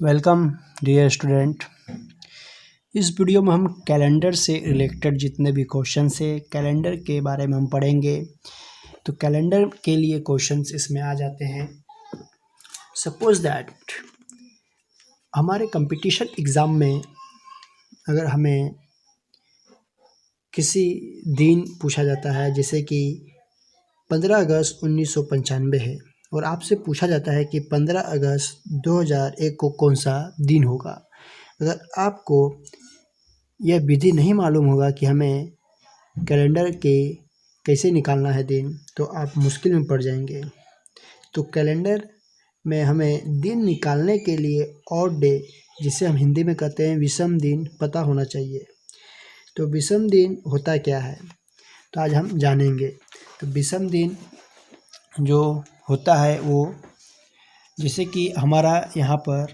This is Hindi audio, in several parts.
Welcome dear student. इस वीडियो में हम कैलेंडर से रिलेटेड जितने भी क्वेश्चंस है कैलेंडर के बारे में हम पढ़ेंगे। तो कैलेंडर के लिए क्वेश्चंस इसमें आ जाते हैं। सपोज दैट हमारे कंपटीशन एग्ज़ाम में अगर हमें किसी दिन पूछा जाता है, जैसे कि 15 अगस्त 1995 है और आपसे पूछा जाता है कि 15 अगस्त 2001 को कौन सा दिन होगा। अगर आपको यह विधि नहीं मालूम होगा कि हमें कैलेंडर के कैसे निकालना है दिन, तो आप मुश्किल में पड़ जाएंगे। तो कैलेंडर में हमें दिन निकालने के लिए ऑड डे, जिसे हम हिंदी में कहते हैं विषम दिन, पता होना चाहिए। तो विषम दिन होता क्या है, तो आज हम जानेंगे। तो विषम दिन जो होता है वो, जैसे कि हमारा यहाँ पर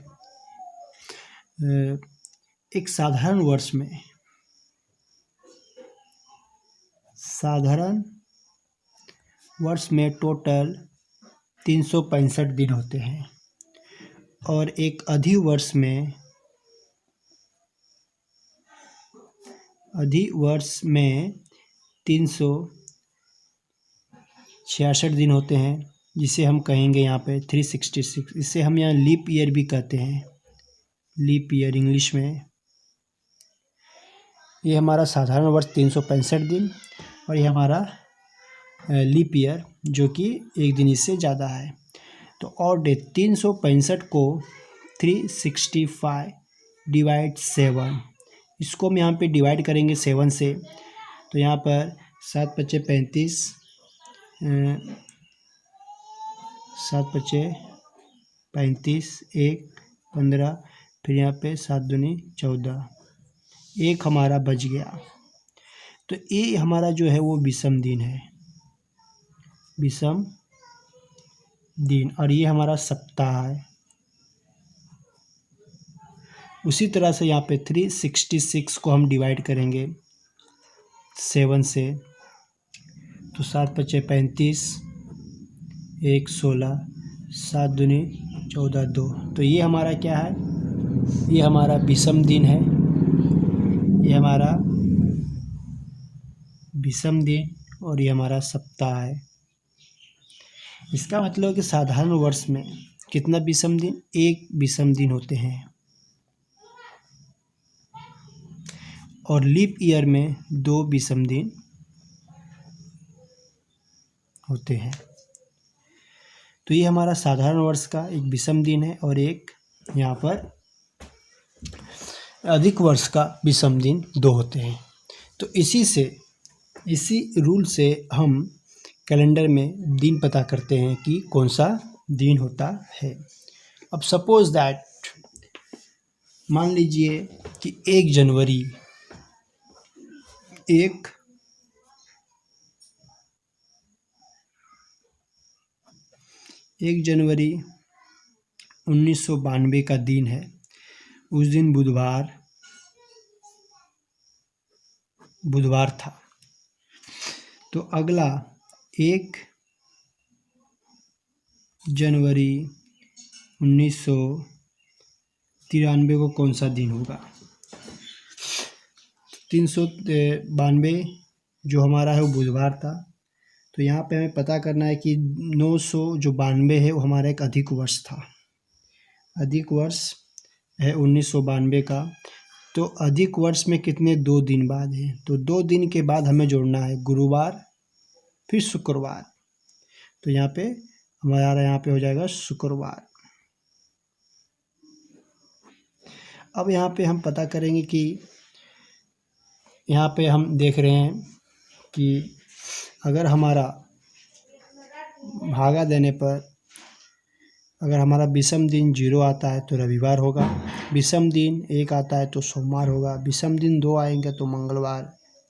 एक साधारण वर्ष में टोटल 365 दिन होते हैं और एक अधिवर्ष में 366 दिन होते हैं, जिसे हम कहेंगे यहाँ पे 366। इसे हम यहाँ लीप ईयर भी कहते हैं, लीप ईयर इंग्लिश में। ये हमारा साधारण वर्ष 365 दिन और ये हमारा लीप ईयर जो कि एक दिन इससे ज़्यादा है। तो और डे 365 को 365 डिवाइड 7, इसको हम यहाँ पे डिवाइड करेंगे 7 से। तो यहाँ पर 7 पच्चे 35, 7 पच्चे 35, 1 15, फिर यहाँ पे 7 दूनी 14, एक हमारा बच गया। तो ये हमारा जो है वो विषम दिन है, विषम दिन, और ये हमारा सप्ताह है। उसी तरह से यहाँ पे 366 को हम डिवाइड करेंगे 7 से। तो 7 पच्चे 35, 1 16, 7 दूनी 14, 2। तो ये हमारा क्या है, ये हमारा विषम दिन है, ये हमारा विषम दिन और ये हमारा सप्ताह है। इसका मतलब कि साधारण वर्ष में कितना विषम दिन, एक विषम दिन होते हैं, और लीप ईयर में 2 विषम दिन होते हैं। तो ये हमारा साधारण वर्ष का एक विषम दिन है और एक यहाँ पर अधिक वर्ष का विषम दिन 2 होते हैं। तो इसी रूल से हम कैलेंडर में दिन पता करते हैं कि कौन सा दिन होता है। अब सपोज दैट मान लीजिए कि 1 जनवरी 1992 का दिन है। उस दिन बुधवार था। तो अगला 1 जनवरी 1993 को कौन सा दिन होगा। 392 जो हमारा है वो बुधवार था। तो यहाँ पे हमें पता करना है कि 992 है वो हमारा एक अधिक वर्ष था, अधिक वर्ष है 1992 का। तो अधिक वर्ष में कितने 2 दिन बाद है, तो 2 दिन के बाद हमें जोड़ना है गुरुवार फिर शुक्रवार। तो यहाँ पे हमारा यहाँ पे हो जाएगा शुक्रवार। अब यहाँ पे हम पता करेंगे कि यहाँ पे हम देख रहे हैं कि अगर हमारा भागा देने पर अगर हमारा विषम दिन 0 आता है तो रविवार होगा, विषम दिन 1 आता है तो सोमवार होगा, विषम दिन 2 आएंगे तो मंगलवार,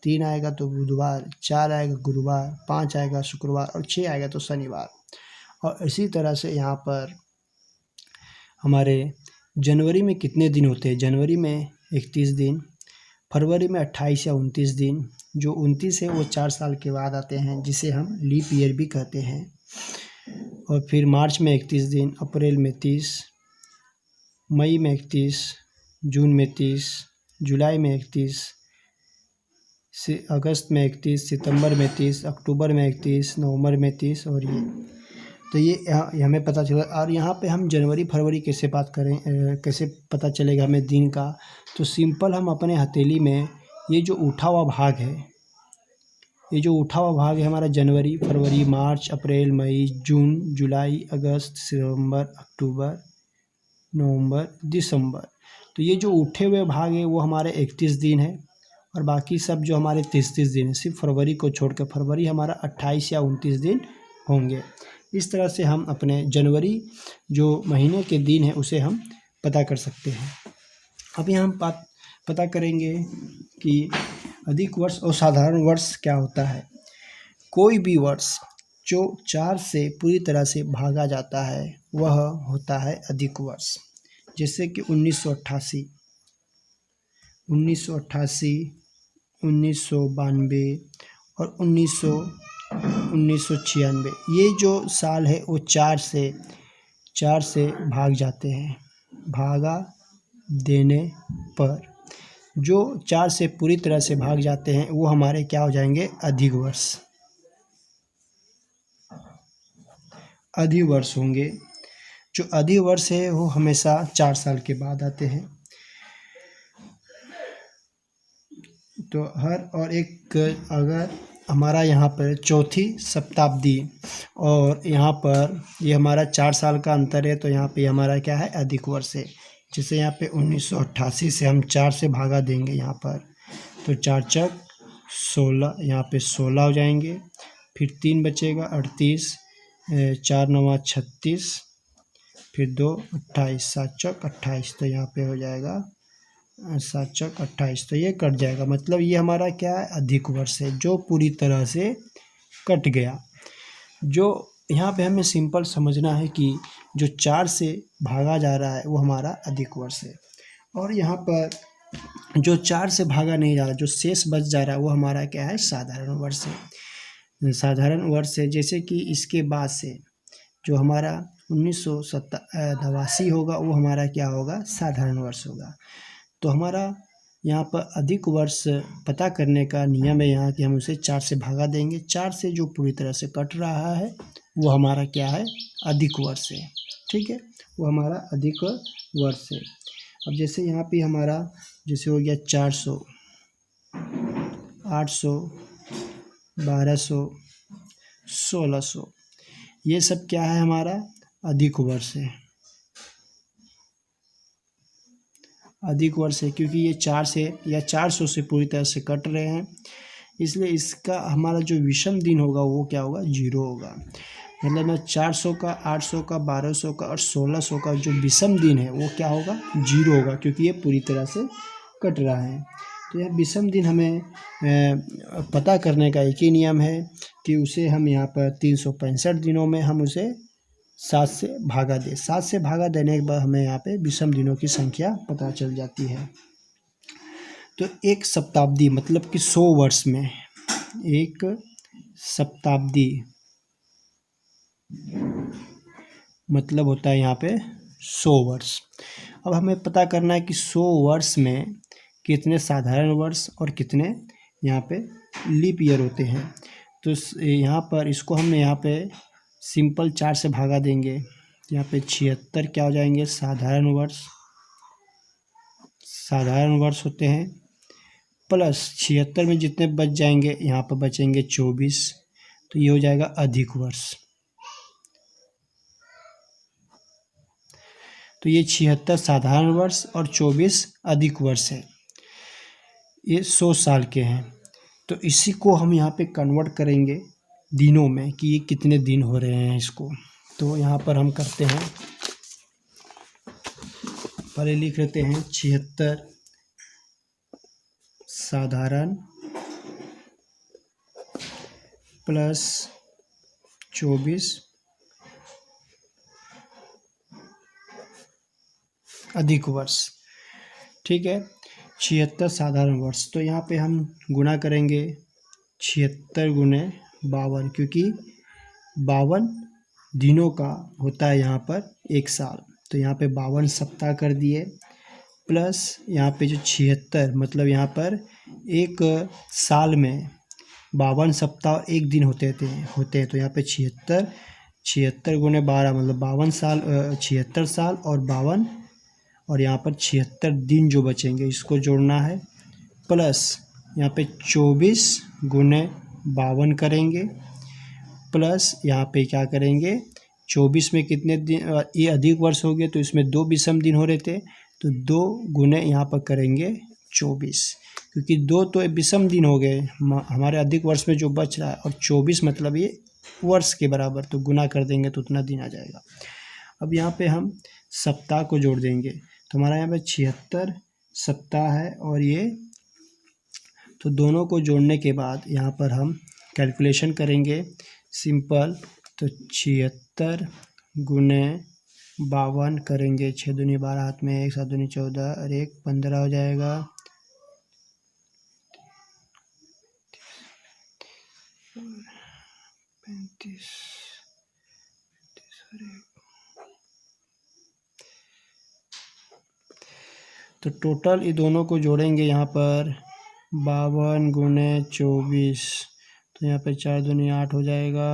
3 आएगा तो बुधवार, 4 आएगा गुरुवार, 5 आएगा शुक्रवार और 6 आएगा तो शनिवार। और इसी तरह से यहाँ पर हमारे जनवरी में कितने दिन होते हैं, जनवरी में 31 दिन, फरवरी में 28 या 29 दिन। जो 29 है वो 4 साल के बाद आते हैं, जिसे हम लीप ईयर भी कहते हैं। और फिर मार्च में 31 दिन, अप्रैल में 30, मई में 31, जून में 30, जुलाई में 31, अगस्त में 31, सितंबर में 30, अक्टूबर में 31, नवंबर में 30 और ये तो ये हमें पता चला। और यहाँ पे हम जनवरी फरवरी कैसे बात करें, कैसे पता चलेगा हमें दिन का। तो सिंपल हम अपने हथेली में ये जो उठा हुआ भाग है, ये जो उठा हुआ भाग है हमारा जनवरी फरवरी मार्च अप्रैल मई जून जुलाई अगस्त सितंबर अक्टूबर नवंबर दिसंबर, तो ये जो उठे हुए भाग है वो हमारे 31 दिन है और बाकी सब जो हमारे 30 दिन है, सिर्फ फरवरी को छोड़कर। फरवरी हमारा 28 या 29 दिन होंगे। इस तरह से हम अपने जनवरी जो महीने के दिन है उसे हम पता कर सकते हैं। अभी हम पता करेंगे कि अधिक वर्ष और साधारण वर्ष क्या होता है। कोई भी वर्ष जो 4 से पूरी तरह से भागा जाता है वह होता है अधिक वर्ष। जैसे कि 1988, 1992 और 1996, ये जो साल है वो 4 से भाग जाते हैं। भागा देने पर जो 4 से पूरी तरह से भाग जाते हैं वो हमारे क्या हो जाएंगे, अधिक वर्ष। अधिक वर्ष होंगे। जो अधिक वर्ष है वो हमेशा 4 साल के बाद आते हैं। तो और एक अगर हमारा यहाँ पर चौथी शताब्दी और यहाँ पर ये हमारा 4 साल का अंतर है, तो यहाँ पे हमारा क्या है, अधिक वर्ष है। जैसे यहाँ पे 1988 से हम 4 से भागा देंगे यहाँ पर, तो 4 चक 16, यहाँ पे 16 हो जाएंगे। फिर 3 बचेगा 38, 4 9 36, फिर 2 28, 7 चक 28, तो यहाँ पे हो जाएगा 7 चक 28, तो ये कट जाएगा। मतलब ये हमारा क्या है, अधिक वर्ष है जो पूरी तरह से कट गया। जो यहाँ पे हमें सिंपल समझना है कि जो 4 से भागा जा रहा है वो हमारा अधिक वर्ष है, और यहाँ पर जो 4 से भागा नहीं जा रहा, जो शेष बच जा रहा है वो हमारा क्या है, साधारण वर्ष है। साधारण वर्ष है। जैसे कि इसके बाद से जो हमारा 1987 होगा वो हमारा क्या होगा, साधारण वर्ष होगा। तो हमारा यहाँ पर अधिक वर्ष पता करने का नियम है यहाँ कि हम उसे 4 से भागा देंगे। 4 से जो पूरी तरह से कट रहा है वो हमारा क्या है, अधिक वर्ष है। ठीक है, वो हमारा अधिक वर्ष है। अब जैसे यहाँ पे हमारा जैसे हो गया 400, 800, 1200, 1600, ये सब क्या है, हमारा अधिक वर्ष है। अधिक वर्ष है क्योंकि ये 4 से या 400 से पूरी तरह से कट रहे हैं, इसलिए इसका हमारा जो विषम दिन होगा वो क्या होगा, 0 होगा। मतलब मैं 400 का, 800 का, 1200 का और 1600 का जो विषम दिन है वो क्या होगा, 0 होगा, क्योंकि ये पूरी तरह से कट रहा है। तो यह विषम दिन हमें पता करने का एक ही नियम है कि उसे हम यहाँ पर 365 दिनों में हम उसे 7 से भागा दें। 7 से भागा देने के बाद हमें यहाँ पे विषम दिनों की संख्या पता चल जाती है। तो एक शताब्दी मतलब कि 100 वर्ष में, एक शताब्दी मतलब होता है यहाँ पे 100 वर्ष। अब हमें पता करना है कि 100 वर्ष में कितने साधारण वर्ष और कितने यहाँ पे लीप ईयर होते हैं। तो यहाँ पर इसको हम यहाँ पे सिंपल 4 से भागा देंगे, यहाँ पे 76 क्या हो जाएंगे, साधारण वर्ष। साधारण वर्ष होते हैं प्लस 76 में जितने बच जाएंगे यहाँ पर बचेंगे 24, तो ये हो जाएगा अधिक वर्ष। तो ये 76 साधारण वर्ष और 24 अधिक वर्ष है। ये 100 साल के हैं। तो इसी को हम यहाँ पे कन्वर्ट करेंगे दिनों में कि ये कितने दिन हो रहे हैं इसको। तो यहाँ पर हम करते हैं, पहले लिख लेते हैं 76 साधारण प्लस 24 अधिक वर्ष। ठीक है, 76 साधारण वर्ष। तो यहाँ पे हम गुणा करेंगे 76 गुने 52, क्योंकि 52 दिनों का होता है यहाँ पर एक साल। तो यहाँ पे 52 सप्ताह कर दिए, प्लस यहाँ पे जो 76, मतलब यहाँ पर एक साल में 52 सप्ताह एक दिन होते हैं, तो यहाँ पे 76 गुने 12 मतलब 52 साल, 76 साल और 52, और यहाँ पर 76 दिन जो बचेंगे इसको जोड़ना है, प्लस यहाँ पे 24 गुने 52 करेंगे, प्लस यहाँ पे क्या करेंगे 24 में कितने दिन, ये अधिक वर्ष हो गए तो इसमें 2 विषम दिन हो रहे थे, तो 2 गुने यहाँ पर करेंगे 24, क्योंकि 2 तो विषम दिन हो गए हमारे अधिक वर्ष में जो बच रहा है, और 24 मतलब ये वर्ष के बराबर, तो गुना कर देंगे तो उतना दिन आ जाएगा। अब यहाँ पे हम सप्ताह को जोड़ देंगे, तो हमारा यहाँ पे 76 सप्ताह है, और ये तो दोनों को जोड़ने के बाद यहाँ पर हम कैलकुलेशन करेंगे सिंपल, तो 76 गुने 52 करेंगे, 6 दूनी 12 हाथ में 1, 7 दूनी 14 और 1 15 हो जाएगा, 35 तो टोटल ये दोनों को जोड़ेंगे यहाँ पर 52 गुने 24, तो यहाँ पे 4 दूनी 8 हो जाएगा,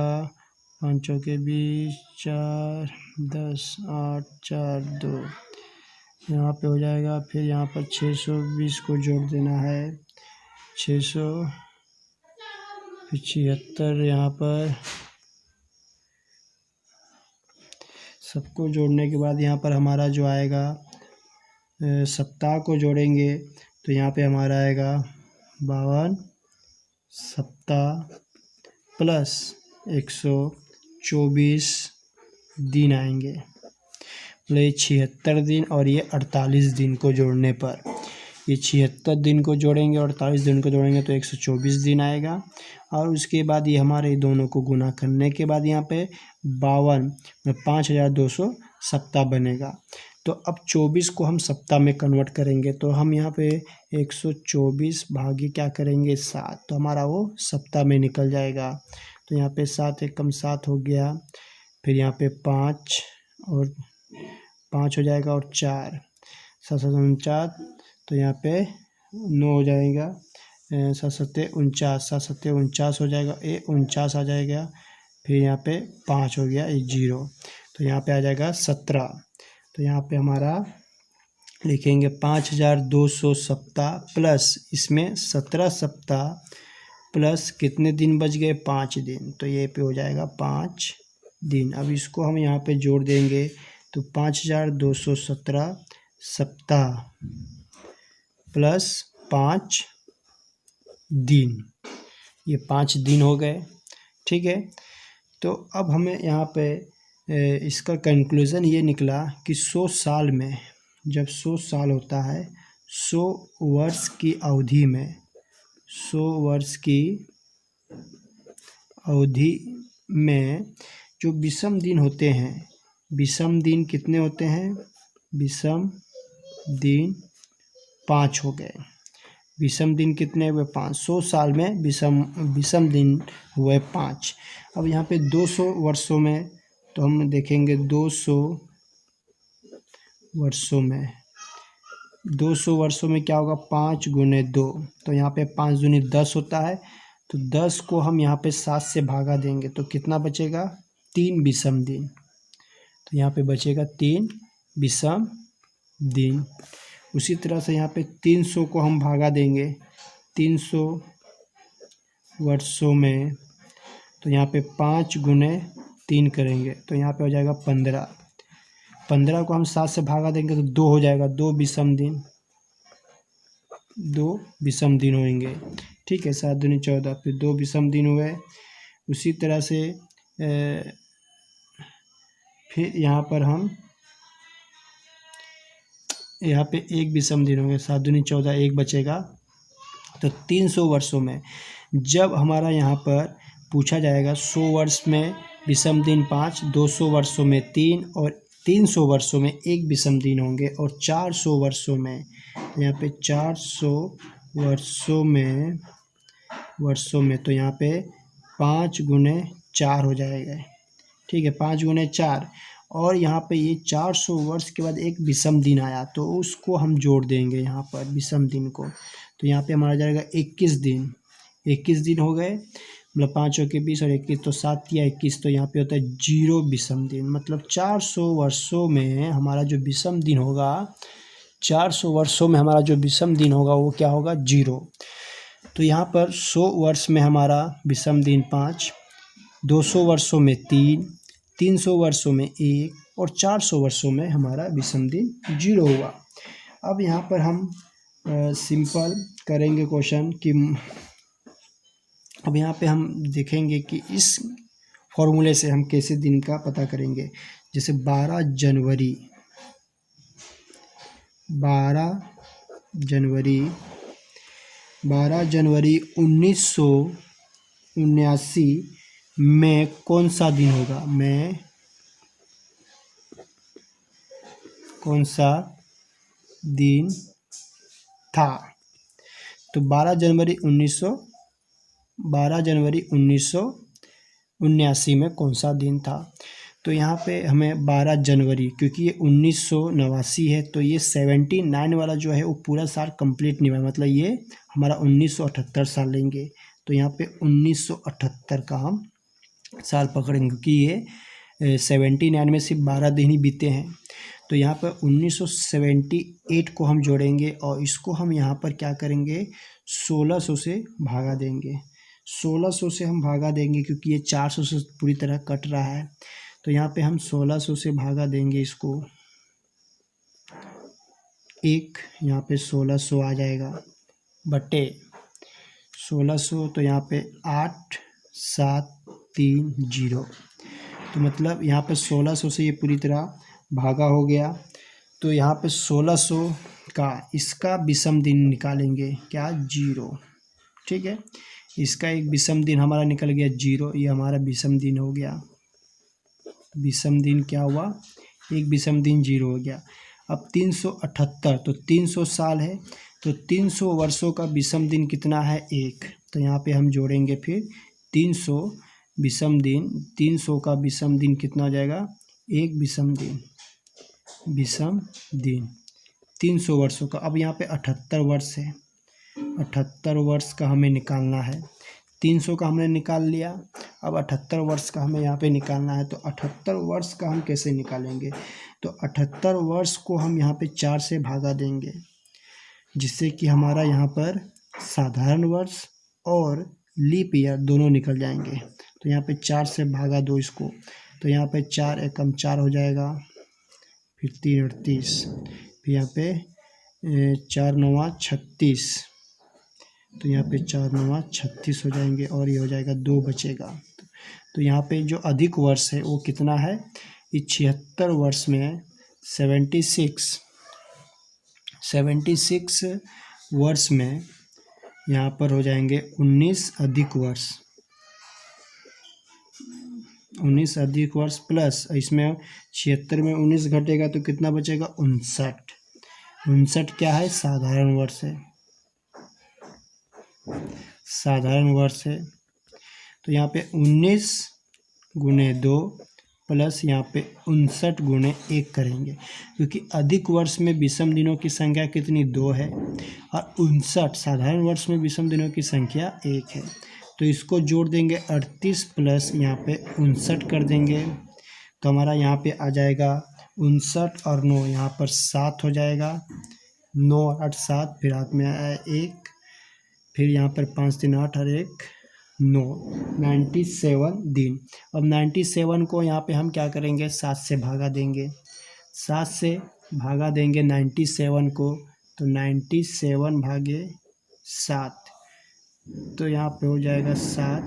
5 चौके 20, 4 10 8 4 2 यहाँ पे हो जाएगा। फिर यहाँ पर 620 को जोड़ देना है, 600 फिर 76 यहाँ पर, सबको जोड़ने के बाद यहाँ पर हमारा जो आएगा सप्ताह को जोड़ेंगे, तो यहाँ पे हमारा आएगा 52 सप्ताह प्लस 124 दिन आएंगे, मतलब ये 76 दिन और ये 48 दिन को जोड़ने पर, ये 76 दिन को जोड़ेंगे और 48 दिन को जोड़ेंगे तो 124 दिन आएगा। और उसके बाद ये हमारे दोनों को गुना करने के बाद यहाँ पे 52 में 5200 सप्ताह बनेगा। तो अब 24 को हम सप्ताह में कन्वर्ट करेंगे, तो हम यहाँ पे 124 भागी क्या करेंगे 7, तो हमारा वो सप्ताह में निकल जाएगा। तो यहाँ पे 7 एकम 7 हो गया, फिर यहाँ पे 5 और 5 हो जाएगा और 4 7 7 49, तो यहाँ पे 9 हो जाएगा, 7 7 49 7 7 49 हो जाएगा, 49 आ जाएगा, फिर यहाँ पे 5 हो गया 0, तो यहाँ पे आ जाएगा 17। तो यहाँ पे हमारा लिखेंगे 5200 सप्ताह प्लस इसमें 17 सप्ताह प्लस कितने दिन बच गए 5 दिन, तो ये पे हो जाएगा 5 दिन। अब इसको हम यहाँ पे जोड़ देंगे, तो 5217 सप्ताह प्लस 5 दिन, ये 5 दिन हो गए, ठीक है। तो अब हमें यहाँ पे इसका कंक्लूज़न ये निकला कि 100 साल में, जब 100 साल होता है, 100 वर्ष की अवधि में, 100 वर्ष की अवधि में जो विषम दिन होते हैं, विषम दिन कितने होते हैं, विषम दिन 5 हो गए, विषम दिन कितने हुए 5, 100 साल में विषम दिन हुए 5। अब यहाँ पे 200 वर्षों में, तो हम देखेंगे 200 वर्षों में, 200 वर्षों में क्या होगा 5 गुने 2, तो यहाँ पे 5 दूनी 10 होता है, तो 10 को हम यहाँ पे 7 से भागा देंगे तो कितना बचेगा 3 विषम दिन, तो यहाँ पे बचेगा 3 विषम दिन। उसी तरह से यहाँ पे 300 को हम भागा देंगे 300 वर्षों में, तो यहाँ पे 5 गुने 3 करेंगे तो यहाँ पे हो जाएगा 15, 15 को हम 7 से भागा देंगे तो 2 हो जाएगा, 2 विषम दिन, 2 विषम दिन होंगे, ठीक है। 7 दूनी 14, फिर 2 विषम दिन हुए। उसी तरह से फिर यहाँ पर हम यहाँ पे 1 विषम दिन होंगे, 7 दूनी 14, 1 बचेगा। तो 300 वर्षों में, जब हमारा यहाँ पर पूछा जाएगा 100 वर्ष में विषम दिन 5, 200 वर्षों में 3 और 300 वर्षों में 1 विषम दिन होंगे, और 400 वर्षों में, यहाँ पे 400 वर्षों में तो यहाँ पे 5 गुने 4 हो जाएगा, ठीक है, 5 गुने 4, और यहाँ पे ये 400 वर्ष के बाद एक विषम दिन आया, तो उसको हम जोड़ देंगे यहाँ पर विषम दिन को। तो यहाँ पे हमारा जाएगा 21 दिन, 21 दिन हो गए, मतलब 5 के 20 और 21, तो 7 या 21, तो यहाँ पे होता है 0 विषम दिन। मतलब 400 वर्षों में हमारा जो विषम दिन होगा, 400 वर्षों में हमारा जो विषम दिन होगा वो क्या होगा, 0। तो यहाँ पर 100 वर्ष में हमारा विषम दिन 5, 200 वर्षों में 3, 300 वर्षों में 1 और 400 वर्षों में हमारा विषम दिन 0 हुआ। अब यहाँ पर हम सिंपल करेंगे क्वेश्चन कि अब यहाँ पे हम देखेंगे कि इस फॉर्मूले से हम कैसे दिन का पता करेंगे। जैसे 12 जनवरी 1979 में कौन सा दिन होगा, में कौन सा दिन था। तो 12 जनवरी 1979 में कौन सा दिन था। तो यहाँ पे हमें 12 जनवरी, क्योंकि ये 1989 है तो ये 79 वाला जो है वो पूरा साल कंप्लीट नहीं हुआ, मतलब ये हमारा 1978 साल लेंगे। तो यहाँ पे 1978 का हम साल पकड़ेंगे, क्योंकि ये 79 में सिर्फ 12 दिन ही बीते हैं। तो यहाँ पर 1978 को हम जोड़ेंगे और इसको हम यहाँ पर क्या करेंगे, 1600 से भागा देंगे। 1600 से हम भागा देंगे क्योंकि ये 400 से पूरी तरह कट रहा है। तो यहाँ पे हम 1600 से भागा देंगे इसको, एक यहाँ पे 1600 आ जाएगा बटे 1600, तो यहाँ पे 8730। तो मतलब यहाँ पे 1600 से ये पूरी तरह भागा हो गया। तो यहाँ पे 1600 का इसका विषम दिन निकालेंगे, क्या, 0। ठीक है, इसका एक विषम दिन हमारा निकल गया 0, ये हमारा विषम दिन हो गया। विषम दिन क्या हुआ, एक विषम दिन 0 हो गया। अब 378, तो 300 साल है, तो 300 वर्षों का विषम दिन कितना है, 1। तो यहाँ पे हम जोड़ेंगे फिर 300 विषम दिन, 300 का विषम दिन कितना हो जाएगा, 1 विषम दिन, 300 वर्षों का। अब यहाँ पे 78 वर्ष है, 78 वर्ष का हमें निकालना है। 300 का हमने निकाल लिया, अब 78 वर्ष का हमें यहाँ पे निकालना है। तो 78 वर्ष का हम कैसे निकालेंगे, तो 78 वर्ष को हम यहाँ पे 4 से भागा देंगे, जिससे कि हमारा यहाँ पर साधारण वर्ष और लीप ईयर दोनों निकल जाएंगे। तो यहाँ पे 4 से भागा दो इसको, तो यहाँ पे 4 एकम 4 हो जाएगा, फिर 3 38, फिर यहाँ पे 4 9 36, तो यहाँ पे 4 9 36 हो जाएंगे और ये हो जाएगा 2 बचेगा। तो यहाँ पे जो अधिक वर्ष है वो कितना है, इस 76 वर्ष में 76 वर्ष में यहाँ पर हो जाएंगे 19 अधिक वर्ष, 19 अधिक वर्ष प्लस इसमें 76 में 19 घटेगा तो कितना बचेगा, 59। 59 क्या है, साधारण वर्ष है, साधारण वर्ष है। तो यहाँ पे 19 गुणे 2 प्लस यहाँ पे 59 गुणे 1 करेंगे, क्योंकि अधिक वर्ष में विषम दिनों की संख्या कितनी, 2 है, और 59 साधारण वर्ष में विषम दिनों की संख्या 1 है। तो इसको जोड़ देंगे 38 प्लस यहाँ पे 59 कर देंगे, तो हमारा यहाँ पे आ जाएगा 59 और 9 यहाँ पर 7 हो जाएगा, 9 8 7, फिर हाथ में आया 1, फिर यहाँ पर 5 3 8 और 1 9, 97 दिन। अब 97 को यहाँ पे हम क्या करेंगे, 7 से भागा देंगे, 7 से भागा देंगे 97 को, तो 97 भागे 7, तो यहाँ पे हो जाएगा 7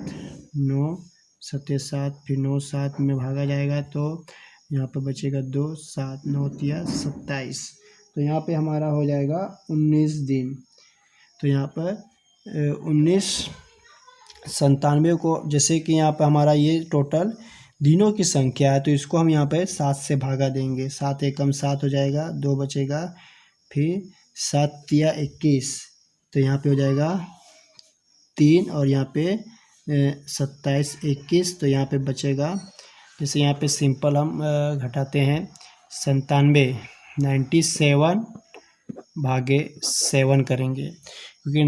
9 7 7, फिर 9 7 में भागा जाएगा तो यहाँ पे बचेगा 2 7 9 तिया 27, तो यहाँ पे हमारा हो जाएगा 19 दिन। तो यहाँ पर 1997 को, जैसे कि यहाँ पे हमारा ये टोटल दिनों की संख्या है, तो इसको हम यहाँ पे 7 से भागा देंगे, 7 एकम 7 हो जाएगा, 2 बचेगा, फिर 7 तिया 21, तो यहाँ पे हो जाएगा 3 और यहाँ पे 27 21, तो यहाँ पे बचेगा जैसे यहाँ पे सिंपल हम घटाते हैं 97 भागे 7 करेंगे, क्योंकि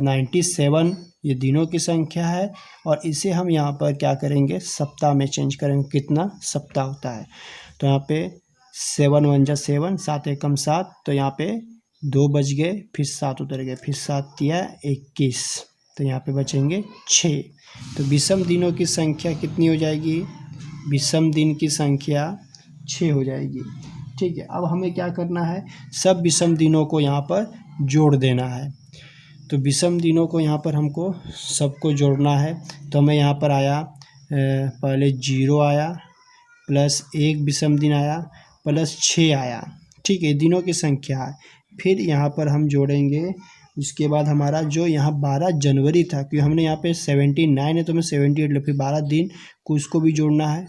97 ये दिनों की संख्या है और इसे हम यहाँ पर क्या करेंगे, सप्ताह में चेंज करेंगे, कितना सप्ताह होता है। तो यहाँ पे 7 1 जा 7, 7 एकम 7, तो यहाँ पे 2 बच गए, फिर 7 उतर गए, फिर 7 तिया 21, तो यहाँ पे बचेंगे 6। तो विषम दिनों की संख्या कितनी हो जाएगी, विषम दिन की संख्या 6 हो जाएगी। ठीक है, अब हमें क्या करना है, सब विषम दिनों को यहाँ पर जोड़ देना है। तो विषम दिनों को यहाँ पर हमको सबको जोड़ना है। तो हमें यहाँ पर आया पहले 0 आया, प्लस 1 विषम दिन आया, प्लस 6 आया। ठीक है, दिनों की संख्या है। फिर यहाँ पर हम जोड़ेंगे, उसके बाद हमारा जो यहाँ 12 जनवरी था, क्योंकि हमने यहाँ पे 79 है तो हमें 78 ले, फिर 12 दिन को उसको भी जोड़ना है।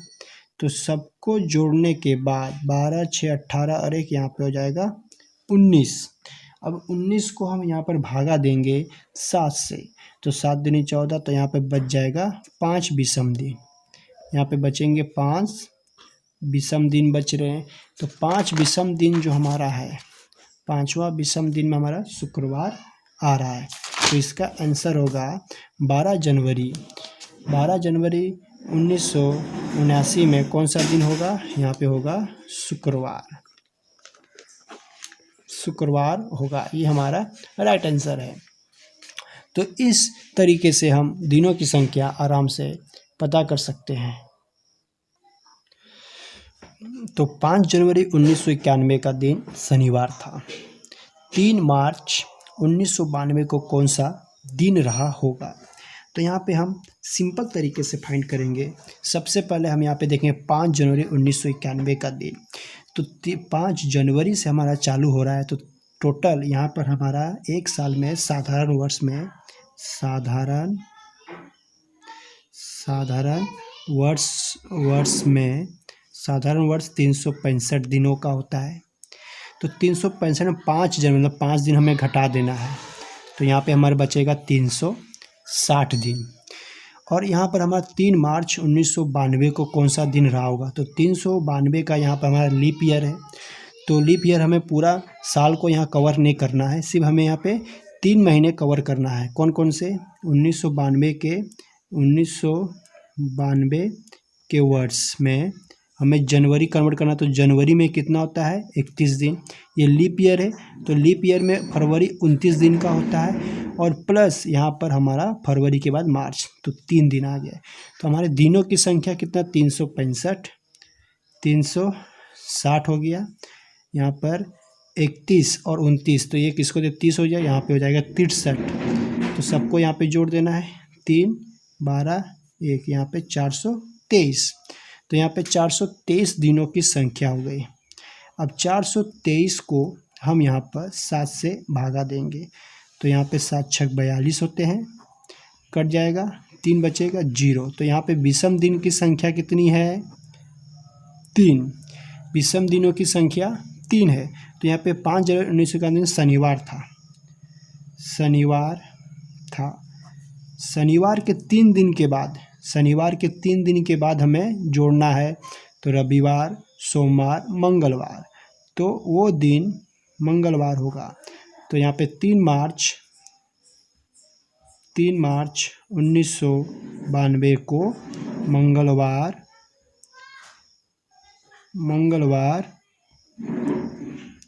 तो सबको जोड़ने के बाद 12 6 18 और एक यहाँ पे हो जाएगा 19। अब 19 को हम यहाँ पर भागा देंगे 7 से, तो 7 दूनी 14, तो यहाँ पे बच जाएगा 5 विषम दिन। यहाँ पे बचेंगे 5 विषम दिन बच रहे हैं। तो 5 विषम दिन जो हमारा है, 5वां विषम दिन में हमारा शुक्रवार आ रहा है। तो इसका आंसर होगा 12 जनवरी। 12 जनवरी 1979 में कौन सा दिन होगा, यहाँ पे होगा शुक्रवार, शुक्रवार होगा। ये हमारा राइट आंसर है। तो इस तरीके से हम दिनों की संख्या आराम से पता कर सकते हैं। तो 5 जनवरी 1991 का दिन शनिवार था। 3 मार्च 1992 को कौन सा दिन रहा होगा। तो यहाँ पे हम सिंपल तरीके से फाइंड करेंगे। सबसे पहले हम यहाँ पे देखेंगे 5 जनवरी 1991 का दिन। तो 5 जनवरी से हमारा चालू हो रहा है, तो टोटल यहाँ पर हमारा एक साल में साधारण वर्ष में साधारण वर्ष 365 दिनों का होता है। तो 365 में 5 जनवरी मतलब 5 दिन हमें घटा देना है, तो यहाँ पे हमारे बचेगा 360 दिन। और यहाँ पर हमारा 3 मार्च 1992 को कौन सा दिन रहा होगा। तो 392 का यहाँ पर हमारा लीप ईयर है। तो लीप ईयर हमें पूरा साल को यहाँ कवर नहीं करना है, सिर्फ हमें यहाँ पे 3 महीने कवर करना है। कौन कौन से, 1992 के वर्ष में हमें जनवरी कन्वर्ट करना। तो जनवरी में कितना होता है, 31 दिन। ये लीप ईयर है, तो लीप ईयर में फरवरी 29 दिन का होता है, और प्लस यहाँ पर हमारा फरवरी के बाद मार्च, तो 3 दिन आ गया। तो हमारे दिनों की संख्या कितना, 365, 360 हो गया। यहाँ पर 31 और 29, तो ये किसको दे, 30 हो जाए, यहाँ पे हो जाएगा 63। तो सबको यहाँ पे जोड़ देना है, 3 12 1, यहाँ पे 423। तो यहाँ पे 423 दिनों की संख्या हो गई। अब 423 को हम यहाँ पर 7 से भागा देंगे। तो यहाँ पे 7 6 42 होते हैं, कट जाएगा, 3 बचेगा 0। तो यहाँ पे विषम दिन की संख्या कितनी है, 3। विषम दिनों की संख्या 3 है। तो यहाँ पे 5 जनवरी 1991 शनिवार था, शनिवार के 3 दिन के बाद हमें जोड़ना है। तो रविवार, सोमवार, मंगलवार, तो वो दिन मंगलवार होगा। तो यहाँ पे 3 मार्च 1992 को मंगलवार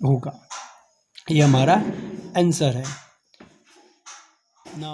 होगा। ये हमारा आंसर है ना।